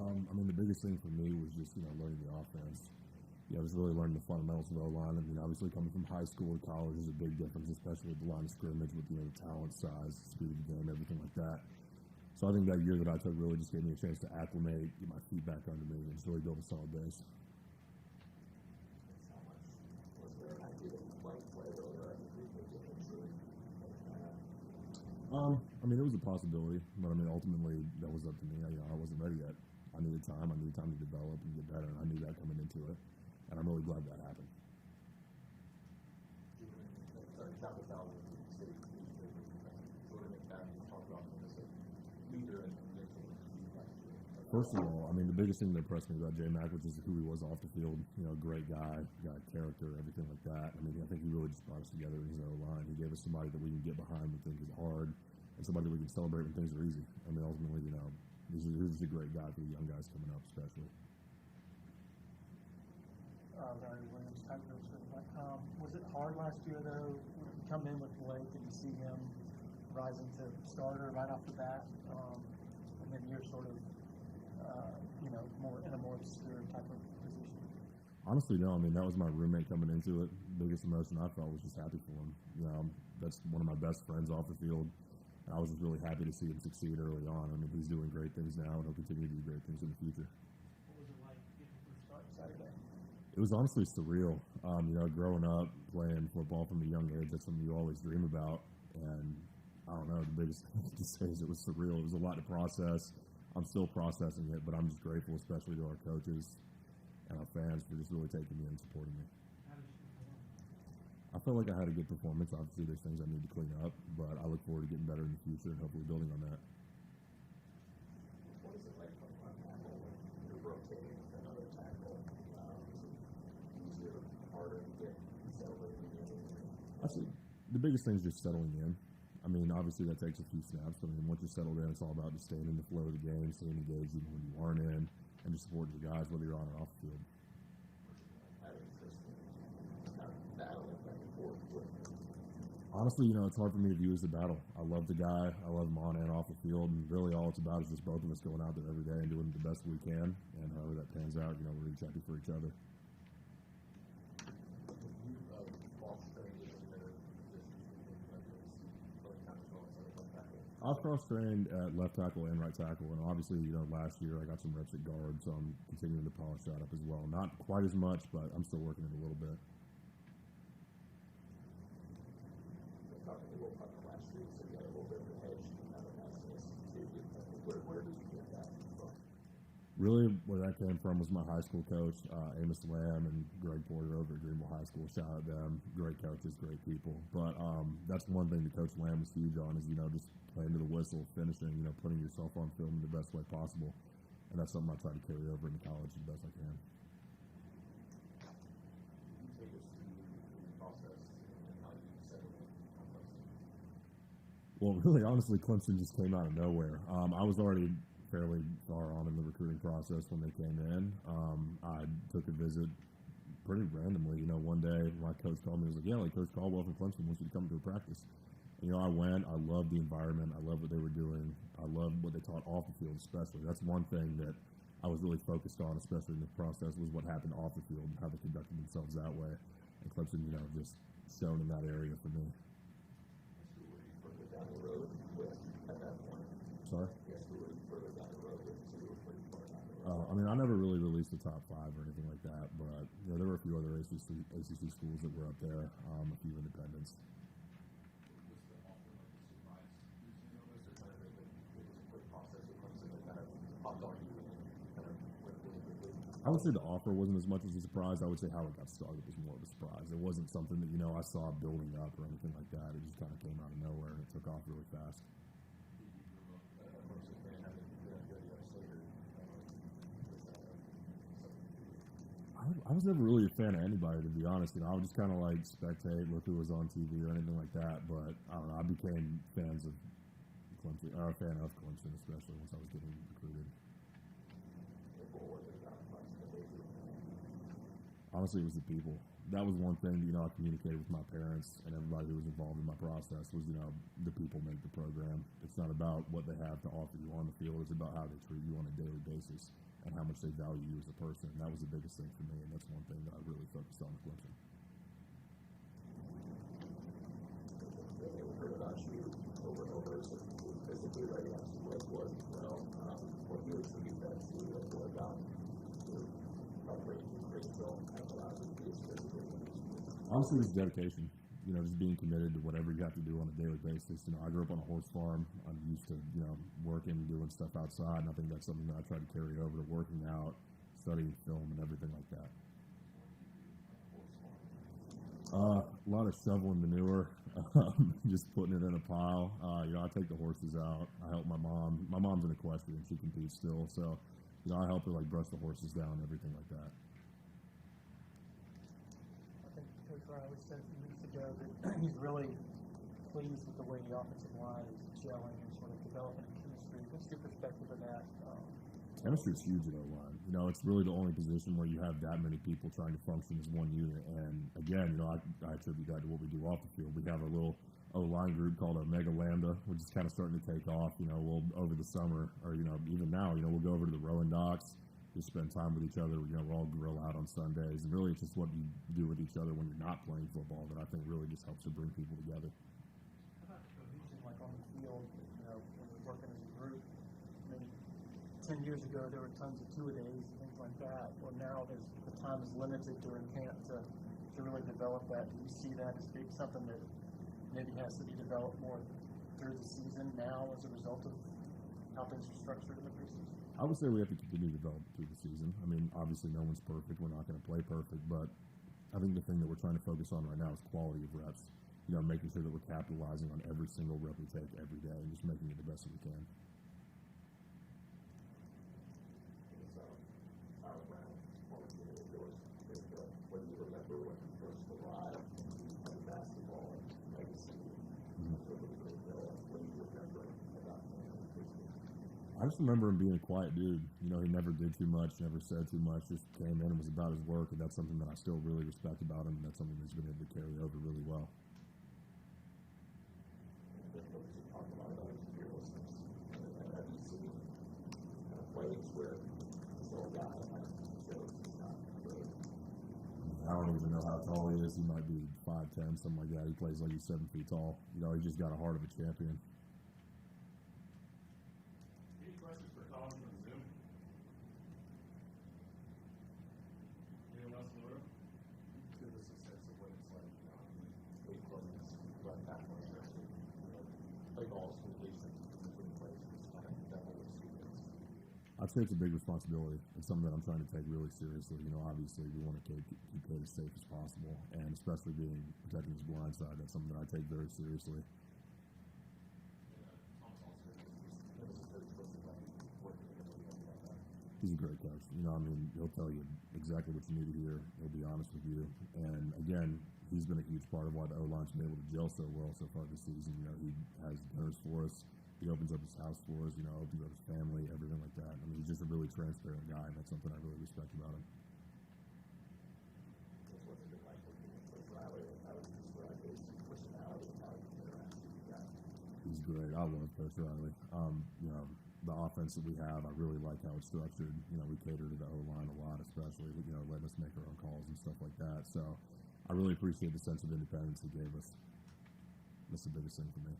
I mean, the biggest thing for me was just, learning the offense. Just really learning the fundamentals of O-line. I mean, obviously coming from high school to college is a big difference, especially with the line of scrimmage, with, the talent, size, speed of the game, everything like that. So I think that year that I took really just gave me a chance to acclimate, get my feet back under me, and just really build a solid base. I mean, it was a possibility, but I mean, ultimately, that was up to me. I wasn't ready yet. I needed time. I needed time to develop and get better, and I knew that coming into it. And I'm really glad that happened. First of all, I mean, the biggest thing that impressed me about J-Mac was just who he was off the field. Great guy, got character, everything like that. I mean, I think he really just brought us together in his own line. He gave us somebody that we can get behind when things is hard, and somebody that we can celebrate when things are easy. I mean, ultimately, he's a great guy for the young guys coming up, especially. Was it hard last year, though, to come in with Blake and to see him rising to starter right off the bat, and then you're sort of, more in a more obscure type of position? Honestly, no. I mean, that was my roommate coming into it. The biggest emotion I felt was just happy for him. That's one of my best friends off the field. And I was just really happy to see him succeed early on. I mean, he's doing great things now, and he'll continue to do great things in the future. What was it like getting your first start Saturday? It was honestly surreal. Growing up, playing football from a young age, that's something you always dream about. And I don't know, the biggest thing to say is it was surreal. It was a lot to process. I'm still processing it, but I'm just grateful, especially to our coaches and our fans, for just really taking me and supporting me. I felt like I had a good performance. Obviously, there's things I need to clean up, but I look forward to getting better in the future and hopefully building on that. What is it like from one tackle when you're rotating with another tackle? Easier, harder to get settled in? Actually, the biggest thing is just settling in. I mean, obviously that takes a few snaps, but I mean, once you're settled in, it's all about just staying in the flow of the game, staying engaged even when you aren't in, and just supporting your guys, whether you're on or off the field. Honestly, it's hard for me to view as a battle. I love the guy. I love him on and off the field, and really all it's about is just both of us going out there every day and doing the best we can, and however that pans out, we're each happy for each other. I've cross-trained at left tackle and right tackle, and obviously, last year I got some reps at guard, so I'm continuing to polish that up as well. Not quite as much, but I'm still working it a little bit. Really, where that came from was my high school coach, Amos Lamb, and Greg Porter over at Greenville High School. Shout out them. Great coaches, great people. But that's one thing that Coach Lamb was huge on is, just playing to the whistle, finishing, putting yourself on film in the best way possible. And that's something I try to carry over into college as best I can. Well, really, honestly, Clemson just came out of nowhere. I was already fairly far on in the recruiting process when they came in. I took a visit pretty randomly. One day my coach called me and was like, yeah, Coach Caldwell from Clemson wants you to come to a practice. I went. I loved the environment. I loved what they were doing. I loved what they taught off the field especially. That's one thing that I was really focused on, especially in the process, was what happened off the field and how they conducted themselves that way. And Clemson, just shone in that area for me. Sorry? I mean, I never really released the top 5 or anything like that, but there were a few other ACC schools that were up there, a few independents. I would say the offer wasn't as much as a surprise. I would say how it got started was more of a surprise. It wasn't something that, I saw building up or anything like that. It just kind of came out of nowhere and it took off really fast. I was never really a fan of anybody, to be honest. I would just kind of spectate, look who was on TV or anything like that. But I don't know. I became a fan of Clemson, especially once I was getting recruited. Honestly, it was the people. That was one thing, I communicated with my parents and everybody who was involved in my process was, the people make the program. It's not about what they have to offer you on the field. It's about how they treat you on a daily basis. and how much they value you as a person. And that was the biggest thing for me, and that's one thing that I really focused on at Clemson. We've heard about you over and over, so physically ready to play for as well. What do you attribute that to? What about your recovery, great film, kind of allows you to be as physically ready? Honestly, it's dedication. You know, just being committed to whatever you have to do on a daily basis. You know, I grew up on a horse farm. I'm used to, you know, working, doing stuff outside, and I think that's something that I try to carry over to working out, studying film, and everything like that. A lot of shoveling manure, just putting it in a pile. You know, I take the horses out. I help my mom. My mom's an equestrian. She competes still. So, you know, I help her, like, brush the horses down, everything like that. I think Coach Riley said a few weeks ago that he's really pleased with the way the offensive line is gelling and sort of developing a chemistry. What's your perspective of that? Chemistry is huge at O-line. You know, it's really the only position where you have that many people trying to function as one unit. And again, you know, I attribute that to what we do off the field. We have a little O-line group called Omega Lambda, which is kind of starting to take off. You know, we'll over the summer, or, you know, even now, you know, we'll go over to the rowing docks, just spend time with each other. You know, we'll all grill out on Sundays. And really, it's just what you do with each other when you're not playing football that I think really just helps to bring people together. How about cohesion, like on the field, you know, when you're working as a group? I mean, 10 years ago, there were tons of two-a-days and things like that. Well, now the time is limited during camp to really develop that. Do you see that as being something that maybe has to be developed more through the season now as a result of how things are structured in the preseason? I would say we have to continue to develop through the season. I mean, obviously no one's perfect. We're not going to play perfect, but I think the thing that we're trying to focus on right now is quality of reps. You know, making sure that we're capitalizing on every single rep we take every day and just making it the best that we can. What do you remember when you first arrived in basketball and legacy? What do you remember about him? I just remember him being a quiet dude. You know, he never did too much, never said too much, just came in and was about his work, and that's something that I still really respect about him, and that's something that he's been able to carry over really well. Talk about his fearlessness. And have you seen kind of plays where this old guy shows he's not really? I don't even know how tall he is. He might be 5'10", something like that. He plays like he's 7 feet tall. You know, he just got a heart of a champion. Any questions for Collin from Zoom? Anyone else in the room? Give us a sense of what it's like, weight closeness, run back on especially, play balls, communication between players. It's kind of definitely experience. I'd say it's a big responsibility. It's something that I'm trying to take really seriously. You know, obviously we want to keep Kate as safe as possible, and especially protecting his blind side. That's something that I take very seriously. He's a great coach. You know, I mean, he'll tell you exactly what you need to hear. He'll be honest with you. And again, he's been a huge part of why the O-line's been able to gel so well so far this season. You know, he has dinners for us. He opens up his house for us, you know, opens up his family, everything like that. I mean, he's just a really transparent guy, and that's something I really respect about him. What's it been like working with Coach Riley, and how would you describe his personality and how you interact with you guys? He's great. I love Coach Riley. You know, the offense that we have, I really like how it's structured. You know, we cater to the O-line a lot, especially, you know, letting us make our own calls and stuff like that. So I really appreciate the sense of independence he gave us. That's the biggest thing for me.